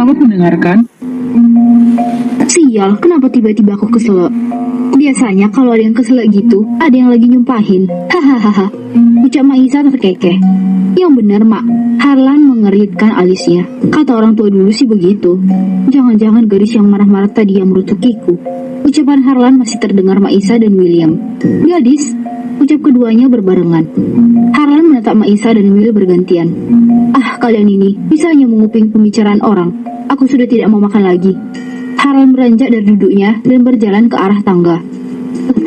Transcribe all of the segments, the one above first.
Selamat mendengarkan. Sial, kenapa tiba-tiba aku kesel? Biasanya kalau ada yang kesel gitu, ada yang lagi nyumpahin. Hahaha. Ucap Maisa terkekeh. Yang benar, Mak. Harlan mengeritkan alisnya. Kata orang tua dulu sih begitu. Jangan-jangan gadis yang marah-marah tadi yang merutukiku. Ucapan Harlan masih terdengar Maisa dan William. Gadis, ucap keduanya berbarengan. Harlan menatap Maisa dan Will bergantian. Ah, kalian ini bisa hanya menguping pembicaraan orang. Aku sudah tidak mau makan lagi. Harlan beranjak dari duduknya dan berjalan ke arah tangga.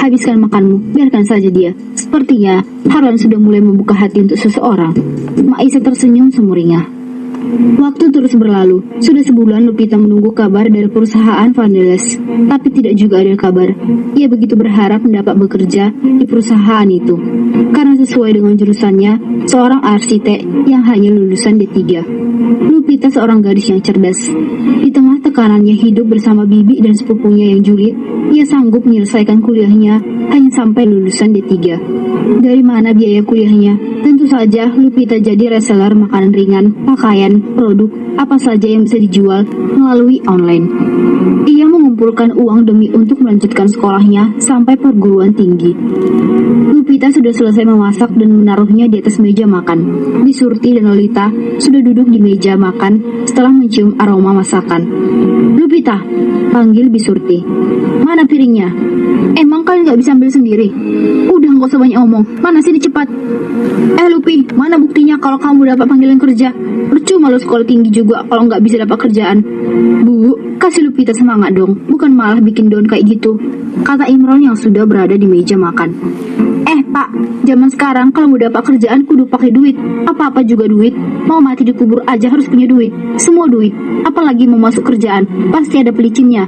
Habiskan makanmu, biarkan saja dia. Sepertinya Harlan sudah mulai membuka hati untuk seseorang. Maisa tersenyum sumringah. Waktu terus berlalu. Sudah sebulan Lupita menunggu kabar dari perusahaan Vandeles, tapi tidak juga ada kabar. Ia begitu berharap mendapat bekerja di perusahaan itu, karena sesuai dengan jurusannya, seorang arsitek yang hanya lulusan D3. Lupita seorang gadis yang cerdas. Di tengah tekanannya hidup bersama bibi dan sepupunya yang julid, ia sanggup menyelesaikan kuliahnya hanya sampai lulusan D3. Dari mana biaya kuliahnya? Tentu saja Lupita jadi reseller makanan ringan, pakaian, produk, apa saja yang bisa dijual melalui online. Ia mengumpulkan uang demi untuk melanjutkan sekolahnya sampai perguruan tinggi. Lupita sudah selesai memasak dan menaruhnya di atas meja makan. Bisurti dan Lolita sudah duduk di meja makan setelah mencium aroma masakan. Lupita, panggil Bisurti. Mana piringnya? Emang kalian gak bisa ambil sendiri? Udah gak usah banyak omong. Mana sini cepat. Lupi, mana buktinya kalau kamu dapat panggilan kerja? Percuma lo sekolah tinggi juga kalau nggak bisa dapat kerjaan. Bu, kasih Lupita semangat dong, bukan malah bikin down kayak gitu, kata Imron yang sudah berada di meja makan. Pak, zaman sekarang kalau mau dapat kerjaan kudu pakai duit. Apa-apa juga duit. Mau mati dikubur aja harus punya duit. Semua duit. Apalagi mau masuk kerjaan, pasti ada pelicinnya.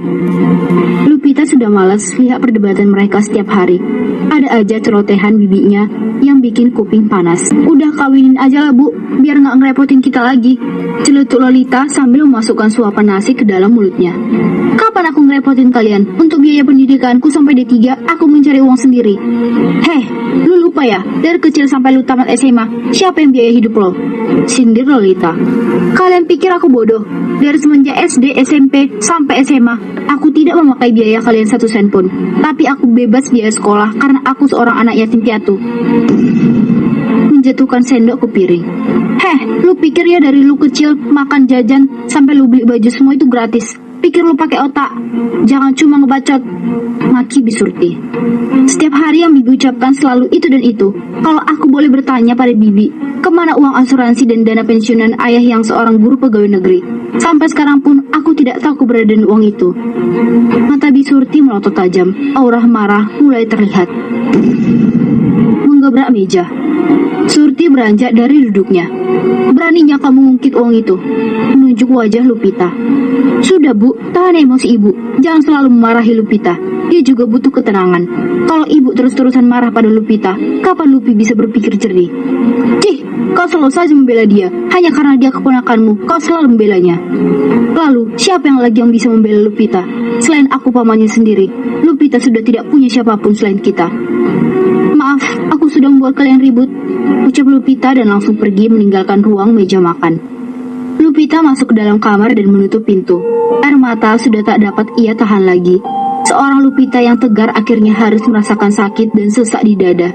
Lupita sudah malas lihat perdebatan mereka setiap hari. Ada aja celotehan bibinya yang bikin kuping panas. Udah kawinin aja lah, Bu, biar nggak ngerepotin kita lagi, celetuk Lolita sambil memasukkan suapan nasi ke dalam mulutnya. Kapan aku ngerepotin kalian? Untuk biaya pendidikanku sampai D3, aku mencari uang sendiri. Heh, lu lupa ya? Dari kecil sampai lu tamat SMA, siapa yang biaya hidup lo? Sindir Lolita. Kalian pikir aku bodoh? Dari semenjak SD, SMP, sampai SMA, aku tidak memakai biaya kalian 1 sen pun. Tapi aku bebas biaya sekolah karena aku seorang anak yatim piatu. Menjatuhkan sendok ke piring. Heh, lu pikir ya dari lu kecil makan jajan sampai lu beli baju semua itu gratis? Pikir lu pakai otak? Jangan cuma ngebacot. Maki Bisurti. Setiap hari yang Bibi ucapkan selalu itu dan itu. Kalau aku boleh bertanya pada Bibi, kemana uang asuransi dan dana pensiunan ayah yang seorang guru pegawai negeri? Sampai sekarang pun aku tidak tahu keberadaan uang itu. Mata Bisurti melotot tajam. Aura marah mulai terlihat. Menggebrak meja. Surti beranjak dari duduknya. Beraninya kamu ngungkit uang itu? Menunjuk wajah Lupita. Sudah, Bu, tahan emosi Ibu. Jangan selalu memarahi Lupita. Dia juga butuh ketenangan. Kalau Ibu terus-terusan marah pada Lupita, kapan Lupi bisa berpikir jernih? Cih, kau selalu saja membela dia. Hanya karena dia keponakanmu, kau selalu membelanya. Lalu, siapa yang lagi yang bisa membela Lupita? Selain aku pamannya sendiri, Lupita sudah tidak punya siapapun selain kita. Maaf, aku sudah membuat kalian ribut, ucap Lupita dan langsung pergi meninggalkan ruang meja makan. Lupita masuk ke dalam kamar dan menutup pintu. Air mata sudah tak dapat ia tahan lagi. Seorang Lupita yang tegar akhirnya harus merasakan sakit dan sesak di dada.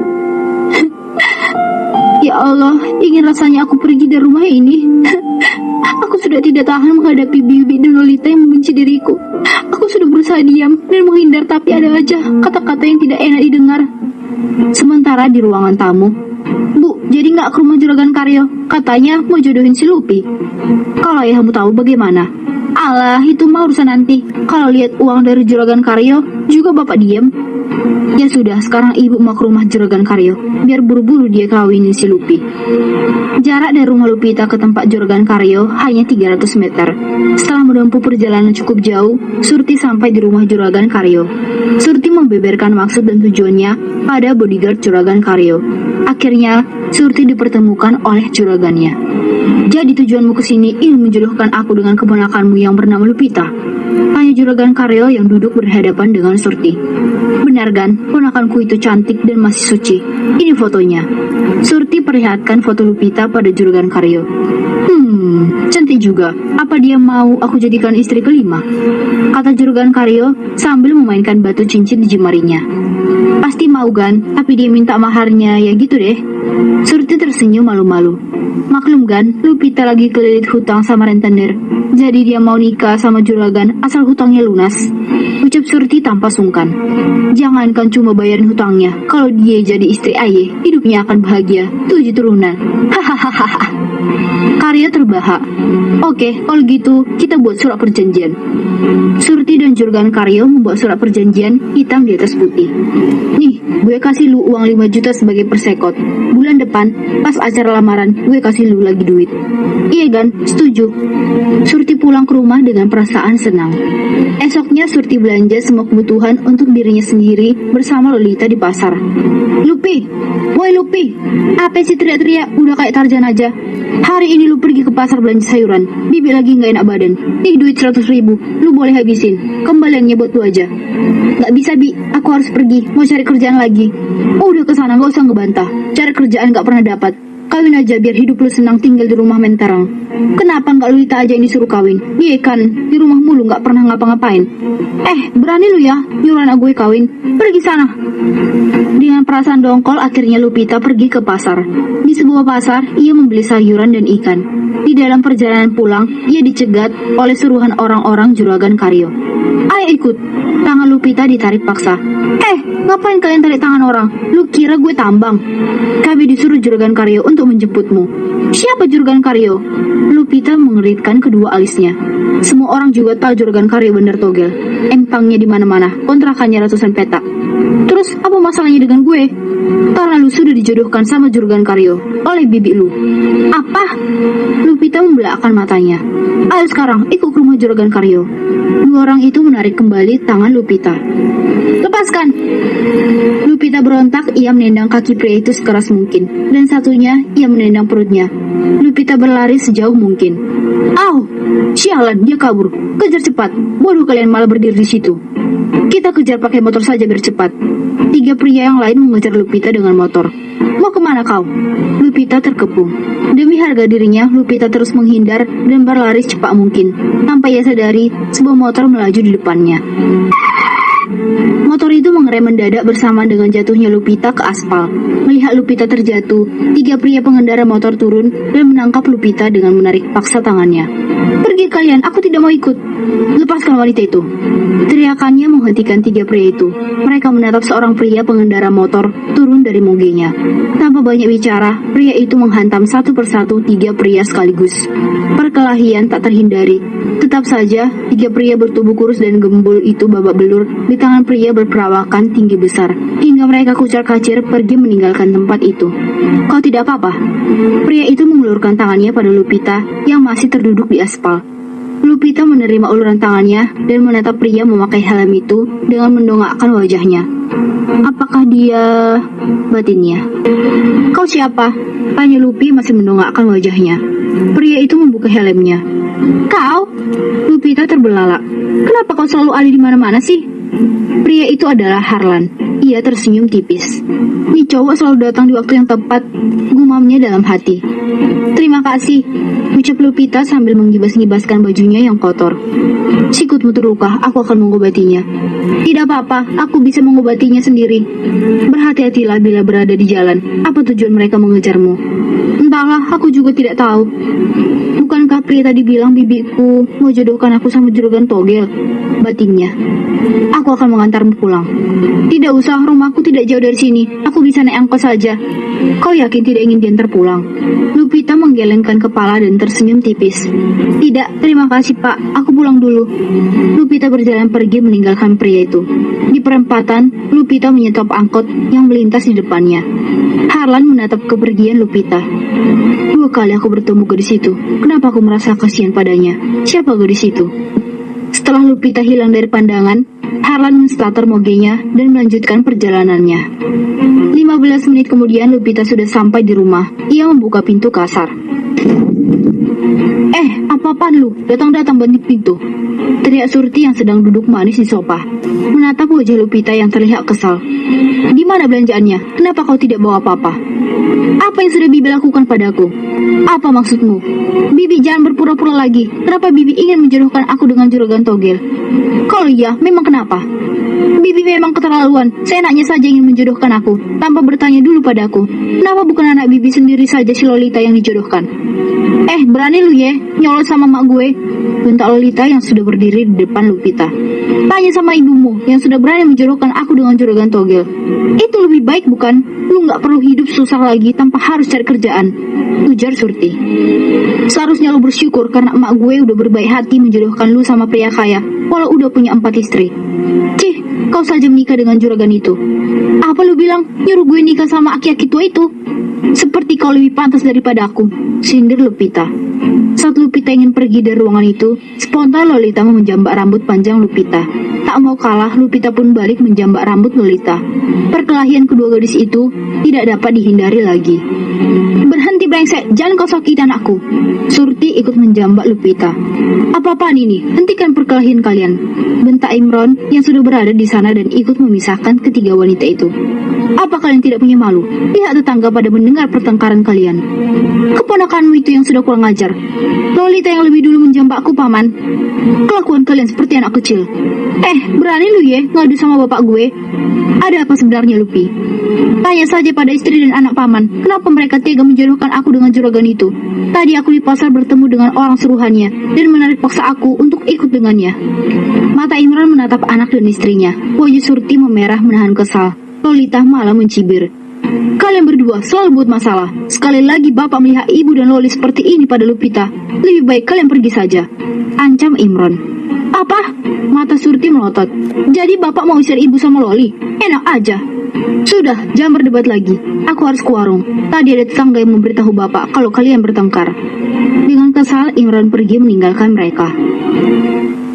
Ya Allah, ingin rasanya aku pergi dari rumah ini. Aku sudah tidak tahan menghadapi Bibi dan Lolita yang membenci diriku. Aku sudah berusaha diam dan menghindar, tapi ada aja kata-kata yang tidak enak didengar. Sementara di ruangan tamu, Bu, jadi nggak ke rumah Juragan Karyo? Katanya mau jodohin si Lupi. Kalau ayahmu tahu bagaimana? Alah, itu mah urusan nanti. Kalau lihat uang dari Juragan Karyo, juga bapak diam. Ya sudah, sekarang ibu mau ke rumah Juragan Karyo, biar buru-buru dia kawinin si Lupi. Jarak dari rumah Lupita ke tempat Juragan Karyo hanya 300 meter. Setelah menempuh perjalanan cukup jauh, Surti sampai di rumah Juragan Karyo. Surti membeberkan maksud dan tujuannya pada bodyguard Juragan Karyo. Akhirnya, Surti dipertemukan oleh juragannya. Jadi tujuanmu kesini ingin menjodohkan aku dengan keponakanmu yang bernama Lupita? Tanya juragan Karyo yang duduk berhadapan dengan Surti. Benar kan, ponakanku itu cantik dan masih suci. Ini fotonya. Surti perlihatkan foto Lupita pada juragan Karyo. Cantik juga. Apa dia mau aku jadikan istri kelima? Kata juragan Karyo sambil memainkan batu cincin di jemarinya. Pasti mau kan, tapi dia minta maharnya ya gitu deh. Surti tersenyum malu-malu. Maklum kan, Lupita lagi kelilit hutang sama rentenir. Jadi dia mau nikah sama juragan asal hutangnya lunas. Ucap Surti tanpa sungkan. Jangankan cuma bayarin hutangnya, kalau dia jadi istri ayah, hidupnya akan bahagia, 7 turunan. Hahaha. Karyo terbahak. Oke, kalau gitu kita buat surat perjanjian. Surti dan juragan Karyo membuat surat perjanjian hitam di atas putih. Nih, gue kasih lu uang 5 juta sebagai persekot. Bulan depan, pas acara lamaran, gue kasih lu lagi duit. Iya kan? Setuju. Surti pulang ke rumah dengan perasaan senang. Esoknya Surti belanja semua kebutuhan untuk dirinya sendiri bersama Lolita di pasar. Lupi, woi Lupi, apa sih teriak-teriak udah kayak Tarzan aja? Hari ini lu pergi ke pasar belanja sayuran. Bibi lagi gak enak badan. Nih duit 100 ribu, lu boleh habisin. Kembaliannya buat lu aja. Gak bisa Bi, aku harus pergi, mau cari kerjaan lagi. Udah kesana gak usah ngebantah. Cari kerjaan gak pernah dapat. Kawin aja biar hidup lu senang tinggal di rumah menterang. Kenapa nggak Lolita aja yang disuruh kawin? Dia kan di rumah mulu nggak pernah ngapa-ngapain. Berani lu ya nyuruh anak gue kawin? Pergi sana. Dengan perasaan dongkol akhirnya Lupita pergi ke pasar. Di sebuah pasar ia membeli sayuran dan ikan. Di dalam perjalanan pulang ia dicegat oleh suruhan orang-orang juragan Karyo. Ayo ikut. Tangan Lupita ditarik paksa. Ngapain kalian tarik tangan orang? Lu kira gue tambang? Kami disuruh juragan Karyo untuk menjemputmu. Siapa juragan Karyo? Lupita mengeritkan kedua alisnya. Semua orang juga tahu juragan Karyo bener togel. Empangnya di mana-mana, kontrakannya ratusan petak. Terus apa masalahnya dengan gue? Karena lu sudah dijodohkan sama juragan Karyo oleh bibi lu. Apa? Lupita membelakkan matanya. Ayo sekarang ikut ke rumah juragan Karyo. Dua orang itu menarik kembali tangan Lupita. Lepaskan! Lupita berontak, ia menendang kaki pria itu sekeras mungkin, dan satunya ia menendang perutnya. Lupita berlari sejauh mungkin. Au! Sialan, dia kabur. Kejar cepat. Bodoh kalian malah berdiri di situ. Kita kejar pakai motor saja biar cepat. 3 pria yang lain mengejar Lupita dengan motor. Mau kemana kau? Lupita terkepung. Demi harga dirinya, Lupita terus menghindar dan berlari secepat mungkin. Tanpa ia sadari, sebuah motor melaju di depannya. Motor itu mengerem mendadak bersamaan dengan jatuhnya Lupita ke aspal. Melihat Lupita terjatuh, 3 pria pengendara motor turun dan menangkap Lupita dengan menarik paksa tangannya. Pergi kalian, aku tidak mau ikut. Lepaskan wanita itu. Teriakannya menghentikan 3 pria itu. Mereka menatap seorang pria pengendara motor turun dari mogenya. Tanpa banyak bicara, pria itu menghantam satu persatu 3 pria sekaligus. Perkelahian tak terhindari. Tetap saja, 3 pria bertubuh kurus dan gembul itu babak belur di tangan pria berperawakan tinggi besar, hingga mereka kucar-kacir pergi meninggalkan tempat itu. Kau tidak apa-apa? Pria itu mengulurkan tangannya pada Lupita yang masih terduduk di aspal. Lupita menerima uluran tangannya dan menatap pria memakai helm itu dengan mendongakkan wajahnya. Apakah dia batinnya? Kau siapa? Tanya Lupi masih mendongakkan wajahnya. Pria itu membuka helmnya. Kau? Lupita terbelalak. Kenapa kau selalu ada di mana-mana sih? Pria itu adalah Harlan. Ia tersenyum tipis. Nih cowok selalu datang di waktu yang tepat, gumamnya dalam hati. Terima kasih, ucap Lupita sambil menggibas-gibaskan bajunya yang kotor. Sikutmu terluka, aku akan mengobatinya. Tidak apa-apa, aku bisa mengobatinya sendiri. Berhati-hatilah bila berada di jalan. Apa tujuan mereka mengejarmu? Entahlah, aku juga tidak tahu. Bukankah pria tadi bilang bibiku mau jodohkan aku sama juragan togel? Batinnya. Aku akan mengantarmu pulang. Tidak usah, rumahku tidak jauh dari sini. Aku bisa naik angkot saja. Kau yakin tidak ingin diantar pulang? Lupita menggelengkan kepala dan tersenyum tipis. Tidak, terima kasih pak. Aku pulang dulu. Lupita berjalan pergi meninggalkan pria itu. Di perempatan, Lupita menyetop angkot yang melintas di depannya. Harlan menatap kepergian Lupita. 2 kali aku bertemu gadis itu. Kenapa aku merasa kasihan padanya? Siapa gadis itu? Setelah Lupita hilang dari pandangan, Harlan menstarter mogenya dan melanjutkan perjalanannya. 15 menit kemudian Lupita sudah sampai di rumah. Ia membuka pintu kasar. Apa-apaan lu? Datang-datang banting pintu. Teriak Surti yang sedang duduk manis di sofa, menatap wajah Lupita yang terlihat kesal. Di mana belanjaannya? Kenapa kau tidak bawa apa-apa? Apa yang sudah Bibi lakukan padaku? Apa maksudmu? Bibi jangan berpura-pura lagi. Kenapa Bibi ingin menjodohkan aku dengan juragan togel? Kalau iya, memang kenapa? Bibi memang keterlaluan. Seenaknya saja ingin menjodohkan aku, tanpa bertanya dulu padaku. Kenapa bukan anak Bibi sendiri saja si Lolita yang dijodohkan? Berani lu ya, nyolot sama mak gue. Bentak Lolita yang sudah berdiri di depan Lupita. Tanya sama ibumu yang sudah berani menjodohkan aku dengan juragan togel. Itu lebih baik bukan? Lu gak perlu hidup susah lagi tanpa harus cari kerjaan, ujar Surti. Seharusnya lu bersyukur karena emak gue udah berbaik hati menjodohkan lu sama pria kaya, walau udah punya 4 istri. Kau saja menikah dengan juragan itu. Apa lu bilang nyuruh gue nikah sama aki-aki tua itu? Seperti kau lebih pantas daripada aku, sindir Lupita. Saat Lupita ingin pergi dari ruangan itu, spontan Lolita menjambak rambut panjang Lupita. Tak mau kalah, Lupita pun balik menjambak rambut Lolita. Perkelahian kedua gadis itu tidak dapat dihindari lagi. Berhenti brengsek, jangan kau sakiti anakku. Surti ikut menjambak Lupita. Apa-apaan ini? Hentikan perkelahian kalian, bentak Imron yang sudah berada di sana dan ikut memisahkan ketiga wanita itu. Apa kalian tidak punya malu? Pihak tetangga pada mendengar pertengkaran kalian. Keponakanmu itu yang sudah kurang ajar. Lolita yang lebih dulu menjambakku, paman. Kelakuan kalian seperti anak kecil. Berani lu ya ngadu sama bapak gue? Ada apa sebenarnya, Lupi? Tanya saja pada istri dan anak paman, kenapa mereka tega menjodohkan aku dengan juragan itu? Tadi aku di pasar bertemu dengan orang suruhannya dan menarik paksa aku untuk ikut dengannya. Mata Imran menatap anak dan istrinya. Wajah Surti memerah menahan kesal. Lolita malah mencibir. Kalian berdua selalu buat masalah. Sekali lagi bapak melihat ibu dan Loli seperti ini pada Lupita, lebih baik kalian pergi saja, ancam Imron. Apa? Mata Surti melotot. Jadi bapak mau usir ibu sama Loli? Enak aja. Sudah, jangan berdebat lagi. Aku harus ke warung. Tadi ada tetangga yang memberitahu bapak kalau kalian bertengkar. Dengan kesal, Imran pergi meninggalkan mereka.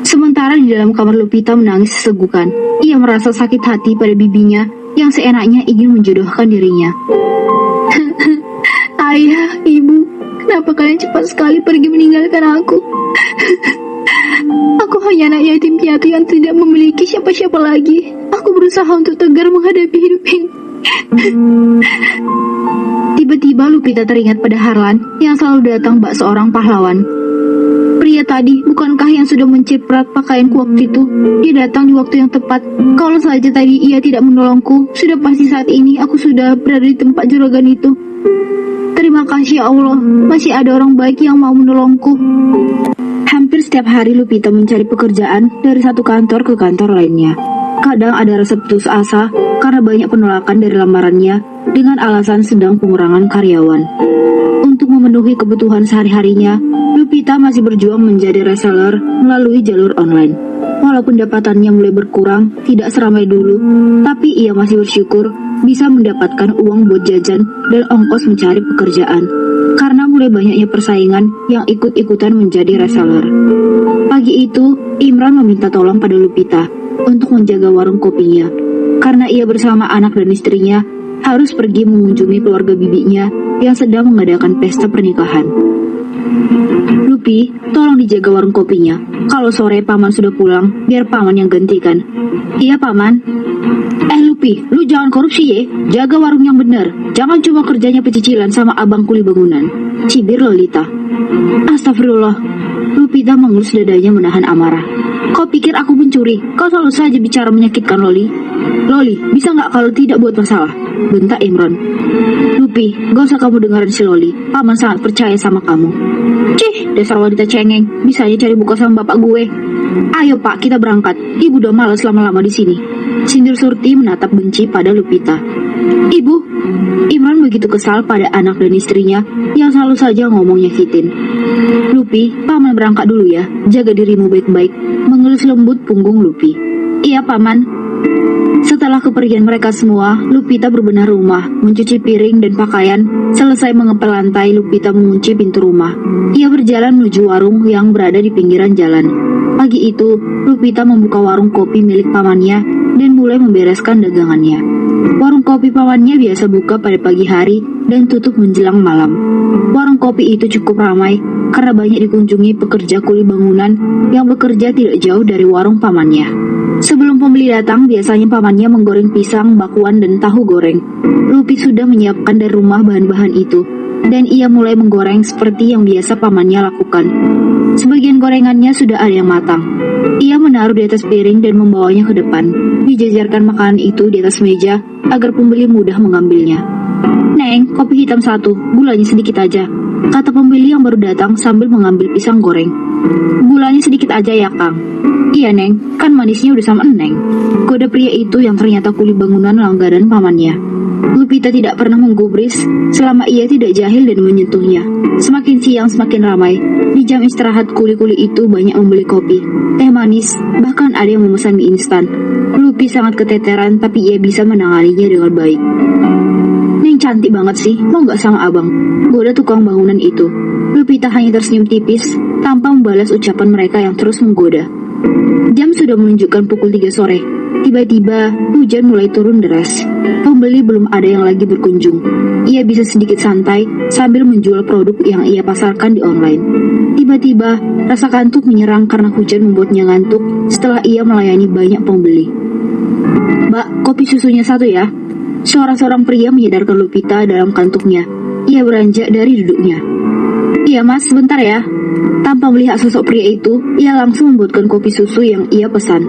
Sementara di dalam kamar Lupita menangis sesegukan. Ia merasa sakit hati pada bibinya yang seenaknya ingin menjodohkan dirinya. Ayah, ibu, kenapa kalian cepat sekali pergi meninggalkan aku? Aku hanya anak yatim piatu yang tidak memiliki siapa-siapa lagi. Aku berusaha untuk tegar menghadapi hidup ini. Tiba-tiba Lupita teringat pada Harlan yang selalu datang bak seorang pahlawan. Pria tadi, bukankah yang sudah menciprat pakaianku waktu itu? Dia datang di waktu yang tepat. Kalau saja tadi ia tidak menolongku, sudah pasti saat ini aku sudah berada di tempat juragan itu. Terima kasih ya Allah, masih ada orang baik yang mau menolongku. Hampir setiap hari Lupita mencari pekerjaan dari satu kantor ke kantor lainnya. Kadang ada rasa putus asa karena banyak penolakan dari lamarannya dengan alasan sedang pengurangan karyawan. Untuk memenuhi kebutuhan sehari-harinya, Lupita masih berjuang menjadi reseller melalui jalur online. Walaupun dapatannya mulai berkurang, tidak seramai dulu, tapi ia masih bersyukur bisa mendapatkan uang buat jajan dan ongkos mencari pekerjaan. Karena mulai banyaknya persaingan yang ikut-ikutan menjadi reseller. Pagi itu, Imran meminta tolong pada Lupita untuk menjaga warung kopinya. Karena ia bersama anak dan istrinya harus pergi mengunjungi keluarga bibinya yang sedang mengadakan pesta pernikahan. Lupi, tolong dijaga warung kopinya. Kalau sore paman sudah pulang, biar paman yang gantikan. Iya paman. Lupi, lu jangan korupsi ya. Jaga warung yang benar. Jangan cuma kerjanya pecicilan sama abang kuli bangunan, cibir Lolita. Astagfirullah. Lupita mengelus dadanya menahan amarah. Kau pikir aku pencuri? Kau selalu saja bicara menyakitkan Loli. Loli, bisa nggak kalau tidak buat masalah? Bentak Imron. Lupi, gak usah kamu dengerin si Loli. Paman sangat percaya sama kamu. Dasar wanita cengeng. Bisanya cari muka sama bapak gue. Ayo pak, kita berangkat. Ibu udah malas lama-lama di sini. Sindir Surti menatap benci pada Lupita. Ibu, Imran begitu kesal pada anak dan istrinya yang selalu saja ngomong nyakitin. Lupi, paman berangkat dulu ya. Jaga dirimu baik-baik. Mengelus lembut punggung Lupi. Iya paman. Setelah kepergian mereka semua, Lupita berbenah rumah, mencuci piring dan pakaian. Selesai mengepel lantai, Lupita mengunci pintu rumah. Ia berjalan menuju warung yang berada di pinggiran jalan. Pagi itu, Lupita membuka warung kopi milik pamannya dan mulai membereskan dagangannya. Warung kopi pamannya biasa buka pada pagi hari dan tutup menjelang malam. Warung kopi itu cukup ramai karena banyak dikunjungi pekerja kuli bangunan yang bekerja tidak jauh dari warung pamannya. Sebelum pembeli datang, biasanya pamannya menggoreng pisang, bakwan, dan tahu goreng. Lupi sudah menyiapkan dari rumah bahan-bahan itu, dan ia mulai menggoreng seperti yang biasa pamannya lakukan. Sebagian gorengannya sudah ada yang matang. Ia menaruh di atas piring dan membawanya ke depan. Dijajarkan makanan itu di atas meja agar pembeli mudah mengambilnya. "Neng, kopi hitam 1, gulanya sedikit aja," kata pembeli yang baru datang sambil mengambil pisang goreng. "Gulanya sedikit aja ya, Kang." "Iya, Neng, kan manisnya udah sama Neng," goda pria itu yang ternyata kuli bangunan langganan pamannya. Lupita tidak pernah menggubris selama ia tidak jahil dan menyentuhnya. Semakin siang semakin ramai. Di jam istirahat kuli-kuli itu banyak membeli kopi, teh manis, bahkan ada yang memesan mie instan. Lupi sangat keteteran tapi ia bisa menanganinya dengan baik. "Neng cantik banget sih, mau gak sama abang?" goda tukang bangunan itu. Lupita hanya tersenyum tipis tanpa membalas ucapan mereka yang terus menggoda. Jam sudah menunjukkan pukul 3 sore. Tiba-tiba, hujan mulai turun deras. Pembeli belum ada yang lagi berkunjung. Ia bisa sedikit santai sambil menjual produk yang ia pasarkan di online. Tiba-tiba, rasa kantuk menyerang karena hujan membuatnya ngantuk setelah ia melayani banyak pembeli. "Mbak, kopi susunya 1 ya." Suara seorang pria menyadarkan Lupita dalam kantuknya. Ia beranjak dari duduknya. "Iya mas, sebentar ya." Tanpa melihat sosok pria itu, ia langsung membuatkan kopi susu yang ia pesan.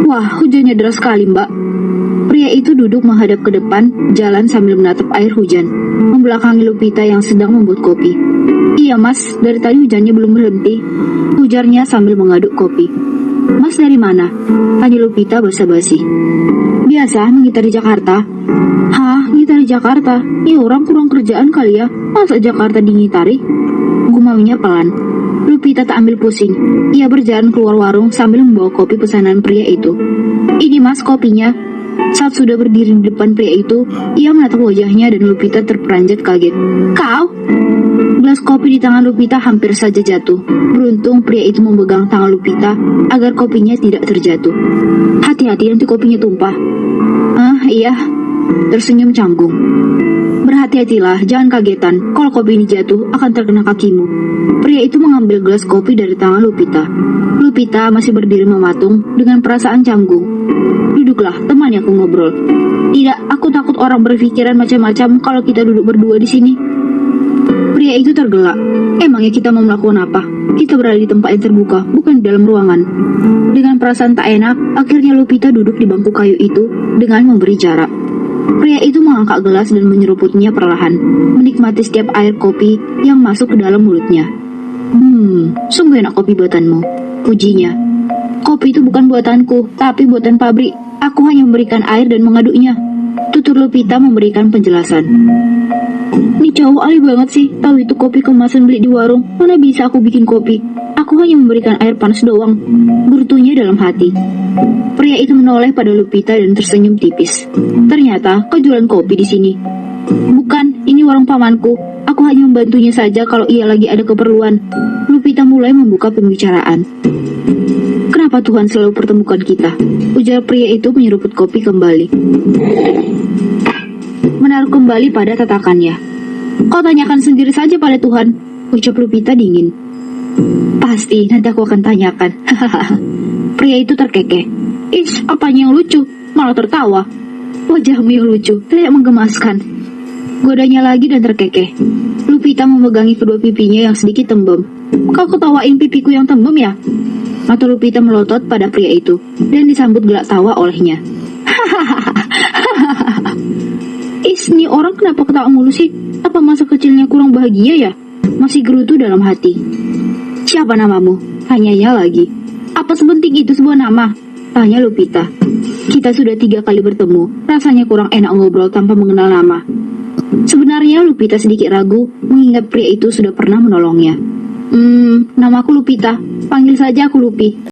"Wah, hujannya deras sekali mbak." Pria itu duduk menghadap ke depan jalan sambil menatap air hujan, membelakangi Lupita yang sedang membuat kopi. "Iya mas, dari tadi hujannya belum berhenti," ujarnya sambil mengaduk kopi. "Mas dari mana?" tanya Lupita basa-basi. "Biasa, mengitar di Jakarta." "Hah, ngitar di Jakarta? Ya orang kurang kerjaan kali ya, masa Jakarta dingitari?" gumamnya pelan. Lupita tak ambil pusing. Ia berjalan keluar warung sambil membawa kopi pesanan pria itu. "Ini mas kopinya." Saat sudah berdiri di depan pria itu, ia menatap wajahnya dan Lupita terperanjat kaget. "Kau?" Gelas kopi di tangan Lupita hampir saja jatuh. Beruntung pria itu memegang tangan Lupita agar kopinya tidak terjatuh. "Hati-hati nanti kopinya tumpah." "Ah, iya," tersenyum canggung. "Berhati-hatilah, jangan kagetan. Kalau kopi ini jatuh, akan terkena kakimu." Pria itu mengambil gelas kopi dari tangan Lupita. Lupita masih berdiri mematung dengan perasaan canggung. "Duduklah, temani aku ngobrol." "Tidak, aku takut orang berpikiran macam-macam kalau kita duduk berdua di sini." Pria itu tergelak. Emangnya kita mau melakukan apa? Kita berada di tempat yang terbuka, bukan di dalam ruangan. Dengan perasaan tak enak, akhirnya Lupita duduk di bangku kayu itu dengan memberi jarak. Pria itu mengangkat gelas dan menyeruputnya perlahan, menikmati setiap air kopi yang masuk ke dalam mulutnya. Sungguh enak kopi buatanmu," pujinya. "Kopi itu bukan buatanku, tapi buatan pabrik. Aku hanya memberikan air dan mengaduknya," tutur Lupita memberikan penjelasan. "Ini cowok alih banget sih, tahu itu kopi kemasan beli di warung. Mana bisa aku bikin kopi? Aku hanya memberikan air panas doang," gerutunya dalam hati. Pria itu menoleh pada Lupita dan tersenyum tipis. "Ternyata kau jualan kopi di sini." "Bukan, ini warung pamanku. Aku hanya membantunya saja kalau ia lagi ada keperluan." Lupita mulai membuka pembicaraan. "Kenapa Tuhan selalu pertemukan kita?" ujar pria itu menyeruput kopi kembali. Menaruh kembali pada tatakannya. "Kau tanyakan sendiri saja pada Tuhan," ucap Lupita dingin. "Pasti, nanti aku akan tanyakan." Pria itu terkekeh. "Ish, apanya yang lucu? Malah tertawa." "Wajahmu yang lucu, terlihat menggemaskan," godanya lagi dan terkekeh. Lupita memegangi kedua pipinya yang sedikit tembem. "Kau ketawain pipiku yang tembem ya?" Mata Lupita melotot pada pria itu dan disambut gelak tawa olehnya. "Is, nih orang kenapa ketawa mulu sih? Apa masa kecilnya kurang bahagia ya?" Masih gerutu dalam hati. "Siapa namamu?" tanyanya lagi. "Apa sepenting itu sebuah nama?" tanya Lupita. "Kita sudah 3 kali bertemu, rasanya kurang enak ngobrol tanpa mengenal nama." Sebenarnya Lupita sedikit ragu mengingat pria itu sudah pernah menolongnya. Namaku Lupita, panggil saja aku Lupi."